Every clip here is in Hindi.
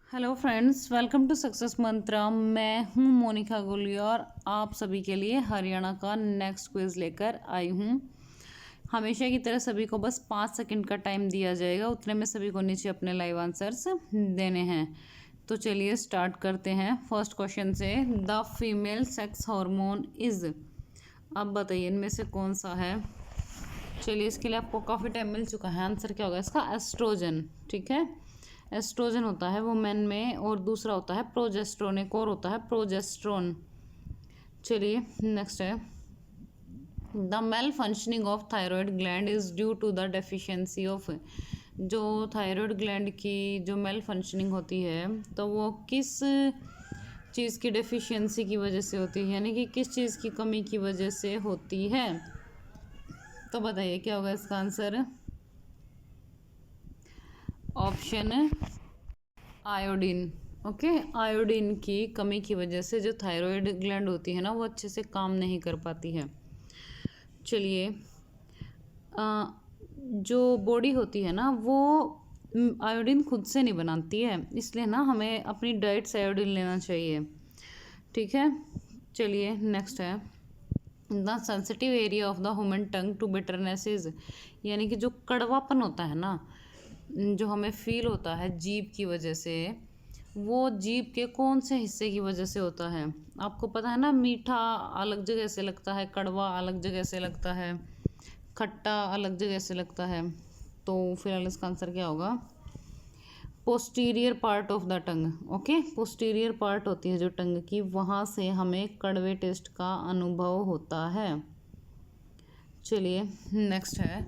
Hello friends, welcome to success mantra. मैं हूं मोनिका गोली और आप सभी के लिए हरियाणा का नेक्स्ट क्विज लेकर आई हूं। हमेशा की तरह सभी को बस 5 सेकंड का टाइम दिया जाएगा, उतने में सभी को नीचे अपने लाइव आंसर्स देने हैं। तो चलिए स्टार्ट करते हैं फर्स्ट क्वेश्चन से। The female sex hormone is, अब बताइए इनमें से कौन सा है। चलिए इसके लिए आपको काफ़ी टाइम मिल चुका है। आंसर क्या होगा इसका? एस्ट्रोजन। ठीक है, एस्ट्रोजन होता है वुमेन में, और दूसरा होता है प्रोजेस्ट्रोन, एक और होता है प्रोजेस्ट्रोन। चलिए नेक्स्ट है, the malfunctioning of thyroid gland is due to the deficiency of, जो थायराइड ग्लैंड की जो मेल फंक्शनिंग होती है तो वो किस चीज़ की डेफिशिएंसी की वजह से होती है, यानी कि किस चीज़ की कमी की वजह से होती है। तो बताइए क्या होगा इसका answer? Option iodine. Okay, iodine की कमी की वजह से जो थायराइड ग्लैंड होती है ना, वो अच्छे से काम नहीं कर पाती है। चलिए, जो बॉडी होती है ना वो आयोडीन खुद से नहीं बनाती है, इसलिए ना हमें अपनी डाइट से आयोडीन लेना चाहिए। ठीक है, चलिए नेक्स्ट है, the sensitive area of the human tongue to bitterness is, यानी कि जो कड़वापन होता है ना, जो हमें फील होता है जीभ की वजह से, वो जीभ के कौन से हिस्से की वजह से होता है? आपको पता है ना, मीठा अलग जगह से लगता है, कड़वा अलग जगह से लगता है, खट्टा अलग जगह से लगता है। तो फिलहाल इसका आंसर क्या होगा? Posterior part of the tongue. Okay, posterior part होती है जो टंग की, वहाँ से हमें कड़वे टेस्ट का अनुभव होता है। चलिए नेक्स्ट है,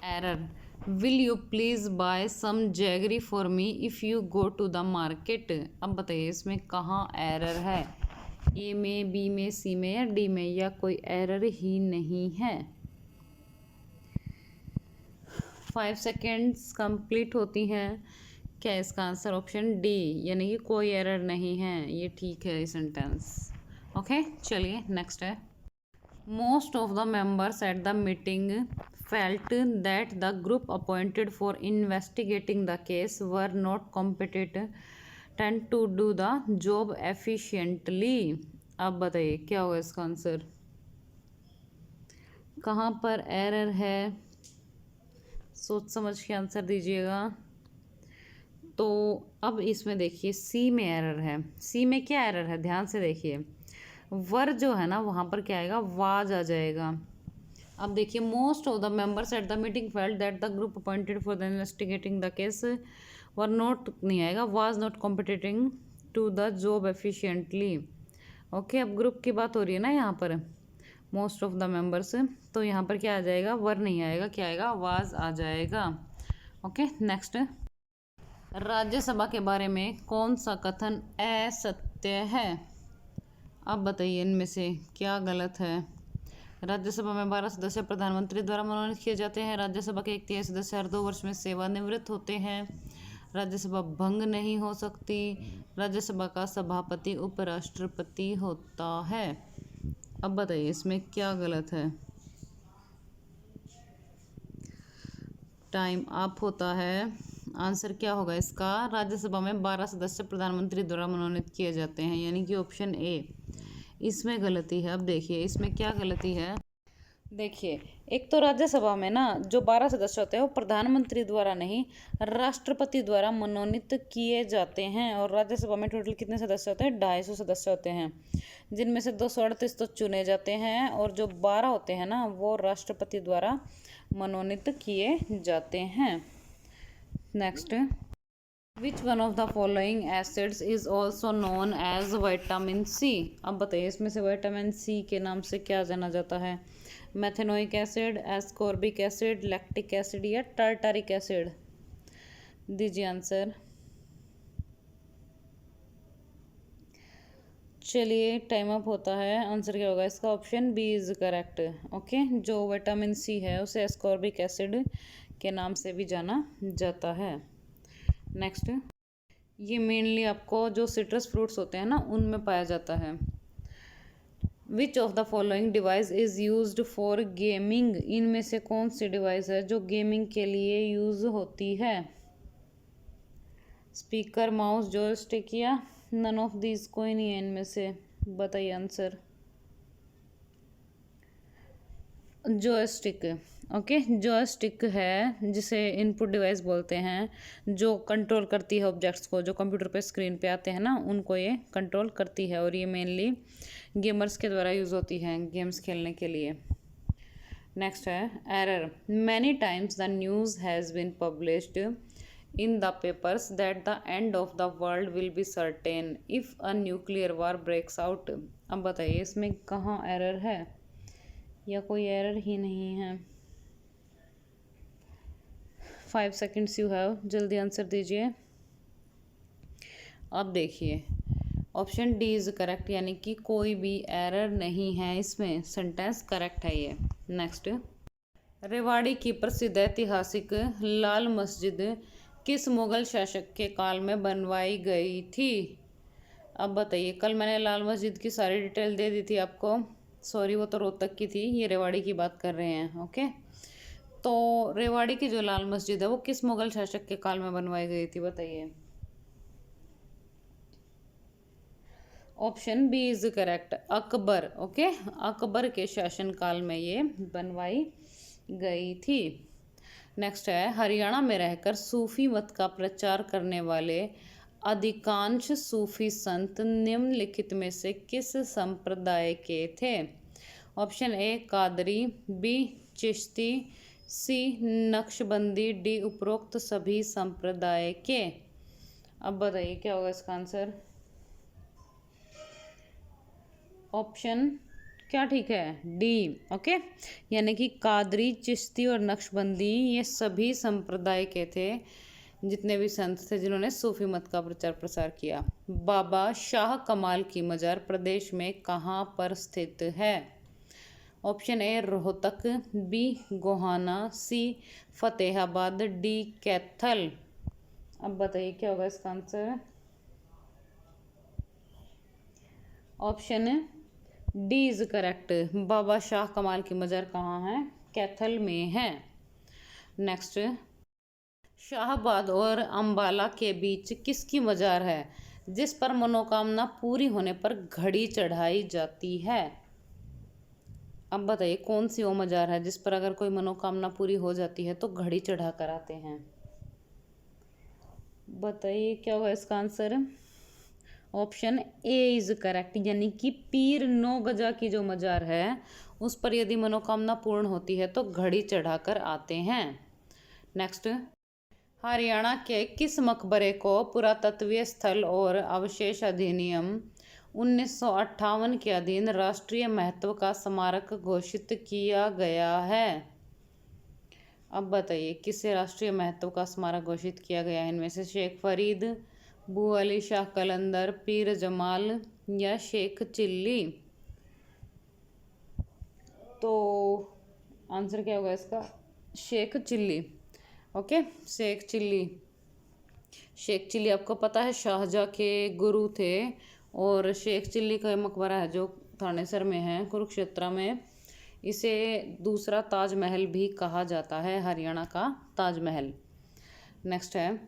error. Will you please buy some jaggery for me if you go to the market. अब बताइए इसमें कहाँ एरर है? ए में, बी में, सी में या डी में, या कोई एरर ही नहीं है। 5 सेकेंड्स कंप्लीट होती हैं। क्या इसका आंसर? ऑप्शन डी, यानी कि कोई एरर नहीं है, ये ठीक है सेंटेंस। ओके, चलिए नेक्स्ट है, most of the members at the meeting felt that the group appointed for investigating the case were not competent to do the job efficiently। अब बताइए क्या होगा इसका आंसर? कहाँ पर एरर है? सोच समझ के आंसर दीजिएगा। तो अब इसमें देखिए सी में एरर है। सी में क्या एरर है? ध्यान से देखिए, वर जो है ना वहाँ पर क्या आएगा? वाज आ जाएगा। अब देखिए, most of the members at the meeting felt that the group appointed for the investigating the case were not, नहीं आएगा, was not competing to the job efficiently. Okay, अब ग्रुप की बात हो रही है ना यहाँ पर, मोस्ट ऑफ द मेंबर्स, तो यहाँ पर क्या आ जाएगा? वर नहीं आएगा, क्या आएगा? वाज आ जाएगा। ओके नेक्स्ट, राज्यसभा के बारे में कौन सा कथन असत्य है? अब बताइए इनमें से क्या गलत है। राज्यसभा में 12 सदस्य प्रधानमंत्री द्वारा मनोनीत किए जाते हैं। राज्यसभा के 31 सदस्य हर 2 वर्ष में सेवानिवृत्त होते हैं। राज्यसभा भंग नहीं हो सकती। राज्यसभा का सभापति उपराष्ट्रपति होता है। अब बताइए इसमें क्या गलत है। टाइम अप होता है। आंसर क्या होगा इसका? राज्यसभा में 12 सदस्य प्रधानमंत्री द्वारा मनोनीत किए जाते हैं, यानी कि ऑप्शन ए, इसमें गलती है। अब देखिए इसमें क्या गलती है। देखिए, एक तो राज्यसभा में ना जो 12 सदस्य होते हैं वो प्रधानमंत्री द्वारा नहीं, राष्ट्रपति द्वारा मनोनीत किए जाते हैं। और राज्यसभा में टोटल कितने सदस्य होते हैं? 250 सदस्य होते हैं, जिनमें से 238 तो चुने जाते हैं, और जो 12 होते हैं ना वो राष्ट्रपति द्वारा मनोनीत किए जाते हैं। Next, which one of the following acids is also known as vitamin C. अब बताइए इसमें से विटामिन सी के नाम से क्या जाना जाता है? Methanoic acid, ascorbic acid, lactic acid या टार्टारिक एसिड? दीजिए आंसर। चलिए टाइम अप होता है। आंसर क्या होगा इसका? Option B is correct. Okay, जो विटामिन सी है उसे एस्कॉर्बिक एसिड के नाम से भी जाना जाता है। नेक्स्ट, ये मेनली आपको जो सिट्रस फ्रूट्स होते हैं ना उनमें पाया जाता है। Which of the following device is use for gaming. इनमें से कौन सी डिवाइस है जो गेमिंग के लिए यूज़ होती है? स्पीकर, माउस, जॉयस्टिक या नन ऑफ दीज, कोई नहीं है इनमें से। बताइए आंसर। जॉयस्टिक। ओके, जॉयस्टिक है जिसे इनपुट डिवाइस बोलते हैं, जो कंट्रोल करती है ऑब्जेक्ट्स को, जो कंप्यूटर पे स्क्रीन पे आते हैं ना, उनको ये कंट्रोल करती है। और ये मेनली गेमर्स के द्वारा यूज़ होती है गेम्स खेलने के लिए। नेक्स्ट है error. Many times the news has been published in the papers that the end of the world will be certain if a nuclear war breaks out. अब बताइए इसमें कहाँ एरर है, या कोई एरर ही नहीं है। 5 सेकेंड्स यू हैव, जल्दी आंसर दीजिए। अब देखिए ऑप्शन डी इज़ करेक्ट, यानी कि कोई भी एरर नहीं है इसमें, सेंटेंस करेक्ट है ये। नेक्स्ट, रेवाड़ी की प्रसिद्ध ऐतिहासिक लाल मस्जिद किस मुगल शासक के काल में बनवाई गई थी। अब बताइए, कल मैंने लाल मस्जिद की सारी डिटेल दे दी थी आपको, सॉरी वो तो रोहतक की थी, ये रेवाड़ी की बात कर रहे हैं। ओके, तो रेवाड़ी की जो लाल मस्जिद है वो किस मुगल शासक के काल में बनवाई गई थी, बताइए। Option B is correct, Akbar. Okay, Akbar के शासनकाल में ये बनवाई गई थी। नेक्स्ट है, हरियाणा में रहकर सूफी मत का प्रचार करने वाले अधिकांश सूफी संत निम्नलिखित में से किस संप्रदाय के थे। Option A Qadri, B Chishti, C Naqshbandi, D उपरोक्त सभी संप्रदाय के। अब बताइए क्या होगा इसका आंसर। ऑप्शन क्या ठीक है, डी। ओके, यानी कि कादरी, चिश्ती और नक्शबंदी ये सभी संप्रदाय के थे, जितने भी संत थे जिन्होंने सूफी मत का प्रचार प्रसार किया। बाबा शाह कमाल की मजार प्रदेश में कहाँ पर स्थित है। Option A Rohtak, B Gohana, C Fatehabad, D Kaithal. अब बताइए क्या होगा इसका answer. Option D is correct, Baba Shah Kamal की मजार कहाँ है, कैथल में है। नेक्स्ट, शाहबाद और अंबाला के बीच किसकी मजार है जिस पर मनोकामना पूरी होने पर घड़ी चढ़ाई जाती है। अब बताइए कौन सी वो मजार है जिस पर अगर कोई मनोकामना पूरी हो जाती है तो घड़ी चढ़ा कर आते हैं। बताइए क्या होगा इसका answer. Option A is correct, यानी कि पीर 9 गजा की जो मजार है उस पर यदि मनोकामना पूर्ण होती है तो घड़ी चढ़ाकर आते हैं। नेक्स्ट, हरियाणा के किस मकबरे को पुरातत्वीय स्थल और अवशेष अधिनियम 1958 के अधीन राष्ट्रीय महत्व का स्मारक घोषित किया गया है। अब बताइए किसे राष्ट्रीय महत्व का स्मारक घोषित किया गया है इनमें से। शेख फरीद, बू अली शाह कलंदर, पीर जमाल या शेख चिल्ली। तो आंसर क्या होगा इसका, शेख चिल्ली। ओके, शेख चिल्ली। शेख चिल्ली आपको पता है शाहजहाँ के गुरु थे, और शेख चिल्ली का मकबरा है जो थानेसर में है कुरुक्षेत्र में, इसे दूसरा ताजमहल भी कहा जाता है, हरियाणा का ताजमहल। नेक्स्ट है,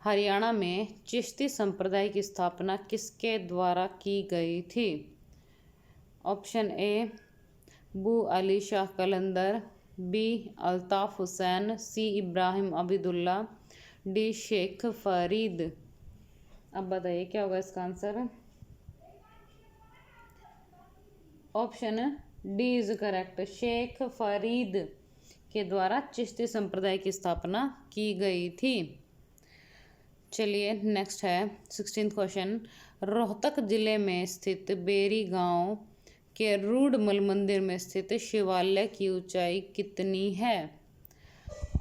हरियाणा में चिश्ती संप्रदाय की स्थापना किसके द्वारा की गई थी। Option A Bu Ali Shah Qalandar, B Altaf Hussain, C Ibrahim Abidullah, D Sheikh Farid. अब बताइए क्या होगा इसका answer. Option D is correct, Sheikh Farid के द्वारा चिश्ती संप्रदाय की स्थापना की गई थी। चलिए नेक्स्ट है 16th क्वेश्चन। रोहतक जिले में स्थित बेरी गांव के रूडमल मंदिर में स्थित शिवालय की ऊंचाई कितनी है।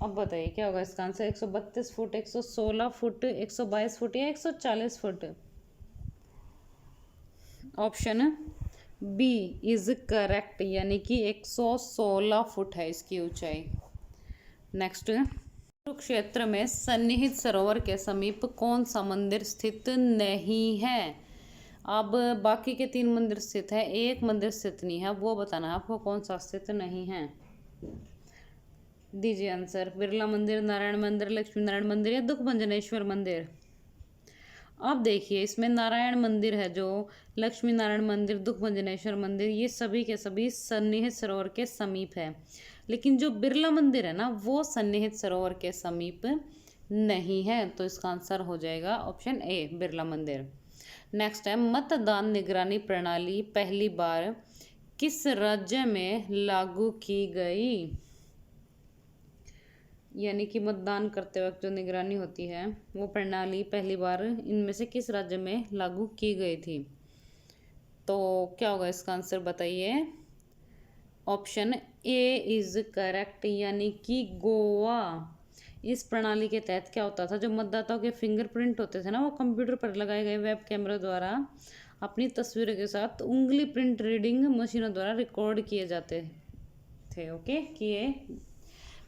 अब बताइए क्या होगा इसका आंसर। 132 फुट, 116 फुट, 122 फुट या 140 foot. Option B is correct, यानी कि 116 फुट है इसकी ऊंचाई। नेक्स्ट, कुरुक्षेत्र में सन्निहित सरोवर के समीप कौन सा मंदिर स्थित नहीं है। अब बाकी के 3 मंदिर स्थित है, एक मंदिर स्थित नहीं है, वो बताना है आपको कौन सा स्थित नहीं है। दीजिए आंसर। बिरला मंदिर, नारायण मंदिर, लक्ष्मी नारायण मंदिर या दुख भंजनेश्वर मंदिर। अब देखिए इसमें नारायण मंदिर है, जो लक्ष्मी नारायण मंदिर, दुखभंजनेश्वर मंदिर, ये सभी के सभी सन्निहित सरोवर के समीप है। लेकिन जो बिरला मंदिर है ना, वो सन्निहित सरोवर के समीप नहीं है। तो इसका आंसर हो जाएगा ऑप्शन ए, बिरला मंदिर। नेक्स्ट है, मतदान निगरानी प्रणाली पहली बार किस राज्य में लागू की गई? यानी कि मतदान करते वक्त जो निगरानी होती है वो प्रणाली पहली बार इनमें से किस राज्य में लागू की गई थी? तो क्या होगा इसका आंसर बताइए। ऑप्शन ए इज करेक्ट, यानी कि गोवा। इस प्रणाली के तहत क्या होता था, जो मतदाताओं के फिंगरप्रिंट होते थे ना, वो कंप्यूटर पर लगाए गए वेब कैमरा द्वारा अपनी तस्वीरों के साथ उंगली प्रिंट रीडिंग मशीनों द्वारा रिकॉर्ड किए जाते थे। ओके, किए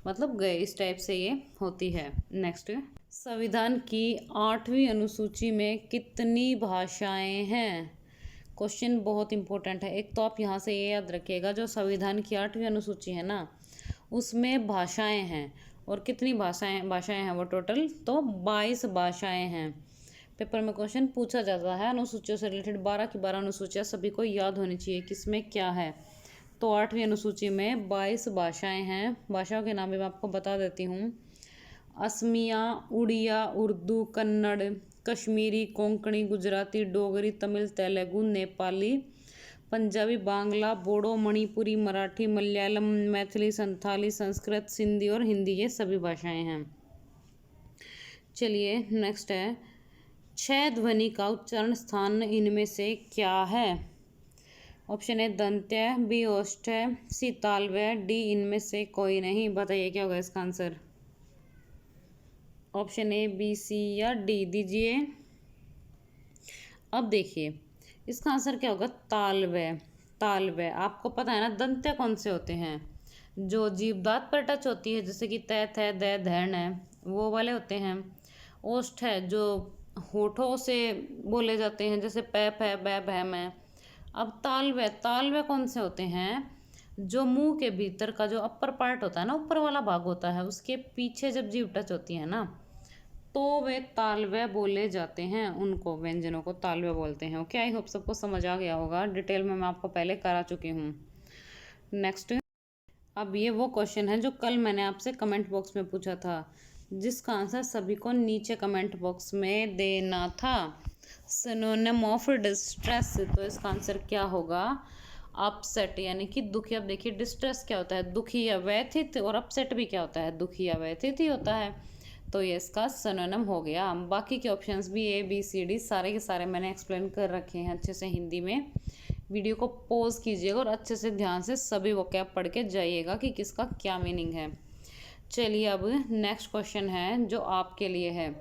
मतलब गए, इस टाइप से ये होती है। नेक्स्ट, संविधान की 8वीं अनुसूची में कितनी भाषाएं हैं? क्वेश्चन बहुत इंपॉर्टेंट है। एक तो आप यहाँ से ये याद रखिएगा, जो संविधान की 8वीं अनुसूची है ना, उसमें भाषाएं हैं। और कितनी भाषाएं हैं वो टोटल? तो 22 भाषाएं हैं। पेपर में क्वेश्चन पूछा जाता है अनुसूचियों से रिलेटेड। 12 की 12 अनुसूचियाँ सभी को याद होनी चाहिए किसमें क्या है। तो 8वीं अनुसूची में 22 भाषाएं हैं। भाषाओं के नाम भी मैं आपको बता देती हूँ। असमिया, उड़िया, उर्दू, कन्नड़, कश्मीरी, कोंकणी, गुजराती, डोगरी, तमिल, तेलुगु, नेपाली, पंजाबी, बांग्ला, बोडो, मणिपुरी, मराठी, मलयालम, मैथिली, संथाली, संस्कृत, सिंधी और हिंदी, ये सभी भाषाएं हैं। चलिए नेक्स्ट है, 6 ध्वनि का उच्चारण स्थान इनमें से क्या है? ऑप्शन ए दंत्य, बी ओष्ठ्य, सी तालव्य, डी इनमें से कोई नहीं। बताइए क्या होगा इसका answer. Option A, B, C या डी दीजिए। अब देखिए इसका आंसर क्या होगा, तालव्य। तालव्य। आपको पता है ना दंत्य कौन से होते हैं? जो जीभ दांत पर टच होती है, जैसे कि तैत है, दै, धैर्ण है, वो वाले होते हैं। ओष्ठ है, जो होठों से बोले जाते हैं, जैसे पैप है, बै, भैम है। अब तालव्य, तालव्य कौन से होते हैं? जो मुंह के भीतर का जो अपर पार्ट होता है ना, ऊपर वाला भाग होता है, उसके पीछे जब जीभ टच होती है ना, तो वे तालव्य बोले जाते हैं। उनको व्यंजनों को तालव्य बोलते हैं। ओके, आई होप सबको समझ आ गया होगा। डिटेल में मैं आपको पहले करा चुकी हूँ। नेक्स्ट, अब ये वो क्वेश्चन है जो कल मैंने आपसे कमेंट बॉक्स में पूछा था, जिसका आंसर सभी को नीचे कमेंट बॉक्स में देना था। सिनोनिम ऑफ डिस्ट्रेस, तो इसका आंसर क्या होगा? अपसेट, यानी कि दुखी। अब देखिए डिस्ट्रेस क्या होता है? दुखी या व्यथित। और अपसेट भी क्या होता है? दुखी या व्यथित ही होता है। तो ये इसका सिनोनिम हो गया। बाकी के ऑप्शंस भी ए, बी, सी, डी सारे के सारे मैंने एक्सप्लेन कर रखे हैं अच्छे से हिंदी में। वीडियो को पॉज कीजिएगा और अच्छे से ध्यान से सभी वोकैब पढ़ के जाइएगा कि किसका क्या मीनिंग है। चलिए अब नेक्स्ट क्वेश्चन है जो आपके लिए है।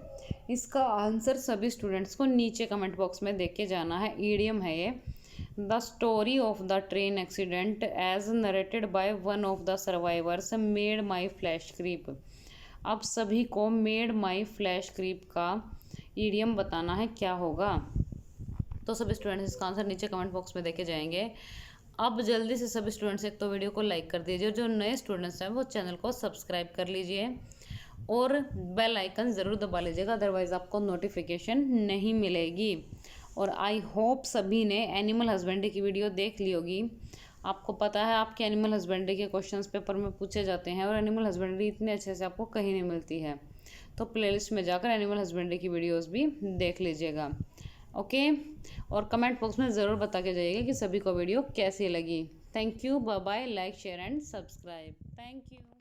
इसका आंसर सभी स्टूडेंट्स को नीचे कमेंट बॉक्स में देख के जाना है। ईडियम है ये। The story of the train accident as narrated by one of the survivors made my flesh creep. अब सभी को मेड माई फ्लैश क्रीप का ईडियम बताना है, क्या होगा? तो सभी स्टूडेंट्स इसका आंसर नीचे कमेंट बॉक्स में देके जाएंगे। अब जल्दी से सभी स्टूडेंट्स एक तो वीडियो को लाइक कर दीजिए, जो नए स्टूडेंट्स हैं वो चैनल को सब्सक्राइब कर लीजिए और बेल आइकन ज़रूर दबा लीजिएगा, अदरवाइज़ आपको नोटिफिकेशन नहीं मिलेगी। और आई होप सभी ने एनिमल हस्बेंड्री की वीडियो देख ली होगी। आपको पता है आपके एनिमल हस्बेंड्री के क्वेश्चंस पेपर में पूछे जाते हैं और एनिमल हस्बेंड्री इतने अच्छे से आपको कहीं नहीं मिलती है। तो प्लेलिस्ट में जाकर एनिमल हस्बेंड्री की वीडियोस भी देख लीजिएगा। ओके, और कमेंट बॉक्स में ज़रूर बता के जाइएगा कि सभी को वीडियो कैसी लगी। Thank you, bye bye, like share and subscribe. Thank you.